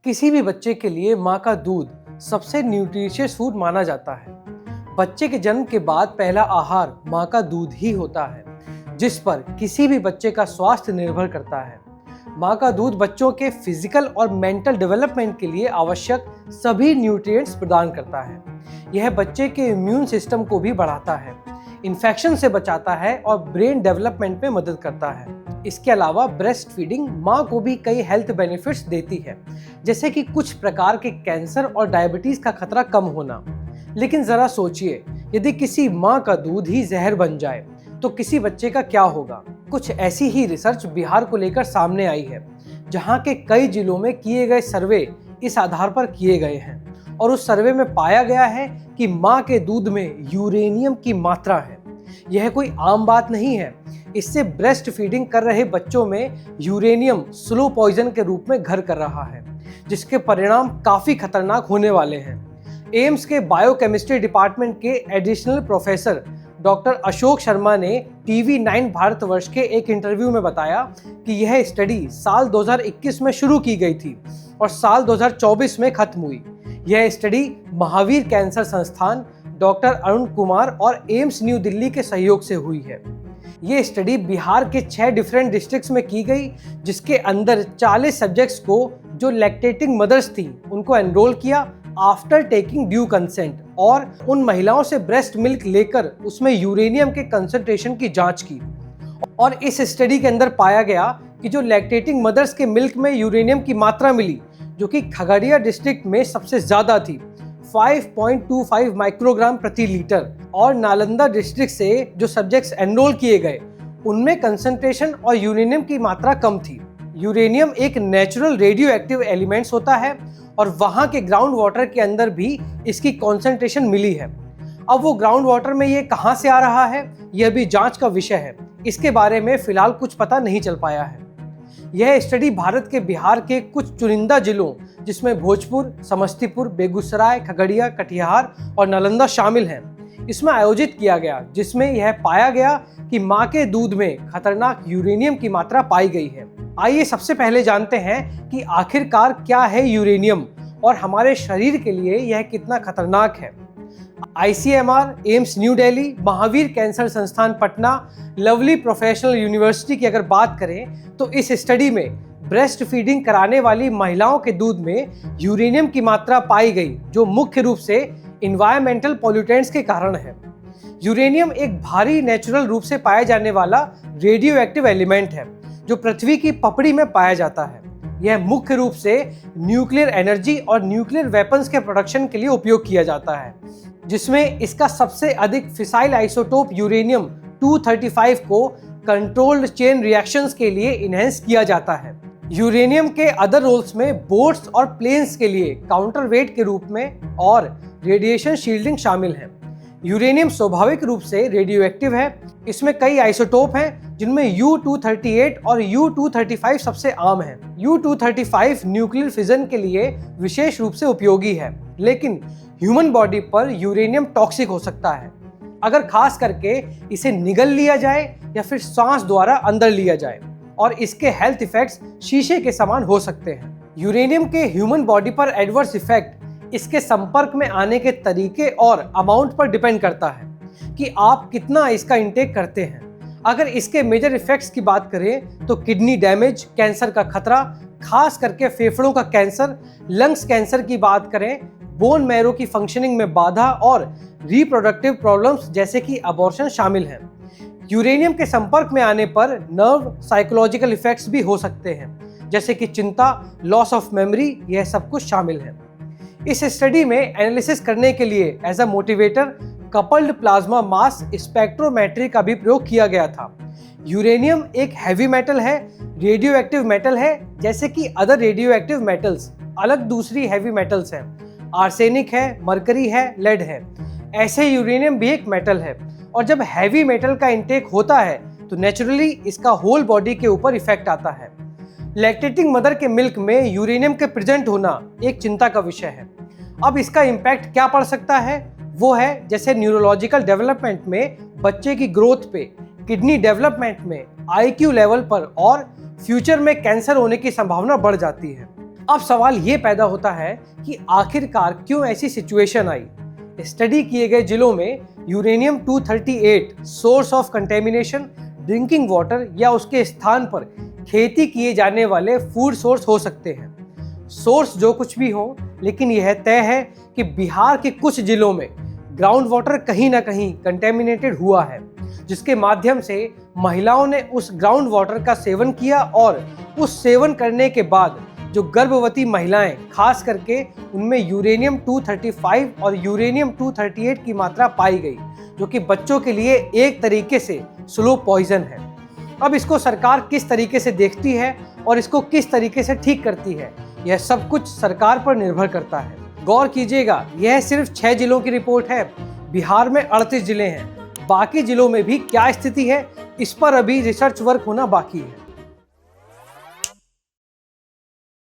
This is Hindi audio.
किसी भी बच्चे के लिए माँ का दूध सबसे न्यूट्रिशियस फूड माना जाता है। बच्चे के जन्म के बाद पहला आहार माँ का दूध ही होता है, जिस पर किसी भी बच्चे का स्वास्थ्य निर्भर करता है। माँ का दूध बच्चों के फिजिकल और मेंटल डेवलपमेंट के लिए आवश्यक सभी न्यूट्रिएंट्स प्रदान करता है। यह बच्चे के इम्यून सिस्टम को भी बढ़ाता है, इन्फेक्शन से बचाता है और ब्रेन डेवलपमेंट में मदद करता है। इसके अलावा ब्रेस्ट फीडिंग माँ को भी कई हेल्थ बेनिफिट्स देती है, जैसे कि कुछ प्रकार के कैंसर और डायबिटीज का खतरा कम होना। लेकिन जरा सोचिए, यदि किसी माँ का दूध ही जहर बन जाए तो किसी बच्चे का क्या होगा। कुछ ऐसी ही रिसर्च बिहार को लेकर सामने आई है, जहाँ के कई जिलों में किए गए सर्वे इस आधार पर किए गए हैं और उस सर्वे में पाया गया है कि माँ के दूध में यूरेनियम की मात्रा है। यह कोई आम बात नहीं है। इससे ब्रेस्ट फीडिंग कर रहे बच्चों में यूरेनियम स्लो पॉइजन के रूप में घर कर रहा है, जिसके परिणाम काफी खतरनाक होने वाले हैं। एम्स के बायोकेमिस्ट्री डिपार्टमेंट के additional professor doctor Ashok Sharma ने TV9 भारतवर्ष के एक इंटरव्यू में बताया कि यह स्टडी साल 2021 में शुरू की गई थी और साल 2024 में खत्म हुई। यह स्टडी महावीर कैंसर संस्थान, डॉक्टर अरुण कुमार और एम्स न्यू दिल्ली के सहयोग से हुई है। ये स्टडी बिहार के 6 डिफरेंट डिस्ट्रिक्ट्स में की गई, जिसके अंदर 40 सब्जेक्ट्स को जो लैक्टेटिंग मदर्स थी उनको एनरोल किया आफ्टर टेकिंग ड्यू कंसेंट, और उन महिलाओं से ब्रेस्ट मिल्क लेकर उसमें यूरेनियम के कंसंट्रेशन की जांच की। और इस स्टडी के अंदर पाया गया कि जो लैक्टेटिंग मदर्स के मिल्क में यूरेनियम की मात्रा मिली, जो कि खगड़िया डिस्ट्रिक्ट में सबसे ज्यादा थी, 5.25 माइक्रोग्राम प्रति लीटर, और नालंदा डिस्ट्रिक्ट से जो सब्जेक्ट्स एनरोल किए गए उनमें कंसंट्रेशन और यूरेनियम की मात्रा कम थी। यूरेनियम एक नेचुरल रेडियो एक्टिव एलिमेंट्स होता है और वहां के ग्राउंड वाटर के अंदर भी इसकी कंसंट्रेशन मिली है। अब वो ग्राउंड वाटर में ये कहां से आ रहा है, यह भी जांच का विषय है। इसके बारे में फिलहाल कुछ पता नहीं चल पाया है। यह स्टडी भारत के बिहार के कुछ चुनिंदा जिलों, जिसमें भोजपुर, समस्तीपुर, बेगूसराय, खगड़िया, कटिहार और नालंदा शामिल हैं, इसमें आयोजित किया गया, जिसमें यह पाया गया कि माँ के दूध में खतरनाक यूरेनियम की मात्रा पाई गई है। आइए सबसे पहले जानते हैं कि आखिरकार क्या है यूरेनियम और हमारे शरीर के लिए यह कितना खतरनाक है। ICMR, AIIMS new Delhi, Mahavir cancer संस्थान पटना, लवली प्रोफेशनल यूनिवर्सिटी की अगर बात करें तो इस स्टडी में ब्रेस्ट फीडिंग कराने वाली महिलाओं के दूध में यूरेनियम की मात्रा पाई गई, जो मुख्य रूप से इन्वायरमेंटल पॉल्यूटेंट्स के कारण है। यूरेनियम एक भारी नेचुरल रूप से पाया जाने वाला रेडियो एक्टिव एलिमेंट है, जो पृथ्वी की पपड़ी में पाया जाता है। यह मुख्य रूप से न्यूक्लियर एनर्जी और न्यूक्लियर वेपन्स के प्रोडक्शन के लिए उपयोग किया जाता है, जिसमें इसका सबसे अधिक फिसाइल आइसोटोप यूरेनियम 235 को कंट्रोल्ड चेन रिएक्शंस के लिए इनहेंस किया जाता है। यूरेनियम के अदर रोल्स में बोट्स और प्लेन्स के लिए काउंटरवेट के रूप में और रेडिएशन शील्डिंग शामिल है। यूरेनियम स्वाभाविक रूप से रेडियो एक्टिव है। इसमें कई आइसोटोप हैं, जिनमें U-238 और U-235 सबसे आम है। U-235 न्यूक्लियर फिजन के लिए विशेष रूप से उपयोगी है, लेकिन ह्यूमन बॉडी पर यूरेनियम टॉक्सिक हो सकता है, अगर खास करके इसे निगल लिया जाए या फिर सांस द्वारा अंदर लिया जाए, और इसके हेल्थ इफेक्ट्स शीशे के समान हो सकते हैं। यूरेनियम के ह्यूमन बॉडी पर एडवर्स इफेक्ट इसके संपर्क में आने के तरीके और अमाउंट पर डिपेंड करता है कि आप कितना इसका इंटेक करते हैं। अगर इसके मेजर इफेक्ट्स की बात करें तो किडनी डैमेज, कैंसर का खतरा, खास करके फेफड़ों का कैंसर, लंग्स कैंसर की बात करें, बोन मैरो की फंक्शनिंग में बाधा और रिप्रोडक्टिव प्रॉब्लम्स जैसे कि अबॉर्शन शामिल हैं। यूरेनियम के संपर्क में आने पर नर्व साइकोलॉजिकल इफेक्ट्स भी हो सकते हैं, जैसे कि चिंता, लॉस ऑफ मेमोरी, यह सब कुछ शामिल है। इस स्टडी में एनालिसिस करने के लिए as a motivator coupled plasma mass spectrometry का भी प्रयोग किया गया था। यूरेनियम एक हैवी मेटल है, रेडियो एक्टिव मेटल है, जैसे कि अदर रेडियो एक्टिव मेटल्स अलग दूसरी हैवी मेटल्स हैं। आर्सेनिक है, मरकरी है, लेड है। ऐसे यूरेनियम भी एक मेटल है, और जब हैवी मेटल का इंटेक होता है तो नेचुरली इसका होल बॉडी के ऊपर इफेक्ट आता है। लैक्टेटिंग मदर के मिल्क में यूरेनियम के प्रेजेंट होना एक चिंता का विषय है। अब इसका इम्पैक्ट क्या पड़ सकता है, वो है जैसे न्यूरोलॉजिकल डेवलपमेंट में, बच्चे की ग्रोथ पे, किडनी डेवलपमेंट में, IQ लेवल पर, और फ्यूचर में कैंसर होने की संभावना बढ़ जाती है। अब सवाल ये पैदा होता है कि आखिरकार क्यों ऐसी सिचुएशन आई। स्टडी किए गए जिलों में uranium 238 source of contamination drinking water या उसके स्थान पर खेती किए जाने वाले फूड सोर्स हो सकते हैं। सोर्स जो कुछ भी हो, लेकिन यह तय है कि बिहार के कुछ जिलों में ग्राउंड वाटर कहीं ना कहीं कंटेमिनेटेड हुआ है, जिसके माध्यम से महिलाओं ने उस ग्राउंड वाटर का सेवन किया और उस सेवन करने के बाद जो गर्भवती महिलाएं, खास करके उनमें यूरेनियम 235 और यूरेनियम 238 की मात्रा पाई गई, जो कि बच्चों के लिए एक तरीके से स्लो पॉइजन है। अब इसको सरकार किस तरीके से देखती है और इसको किस तरीके से ठीक करती है, यह सब कुछ सरकार पर निर्भर करता है। गौर कीजिएगा, यह सिर्फ 6 जिलों की रिपोर्ट है। बिहार में 38 जिले हैं। बाकी जिलों में भी क्या स्थिति है, इस पर अभी रिसर्च वर्क होना बाकी है।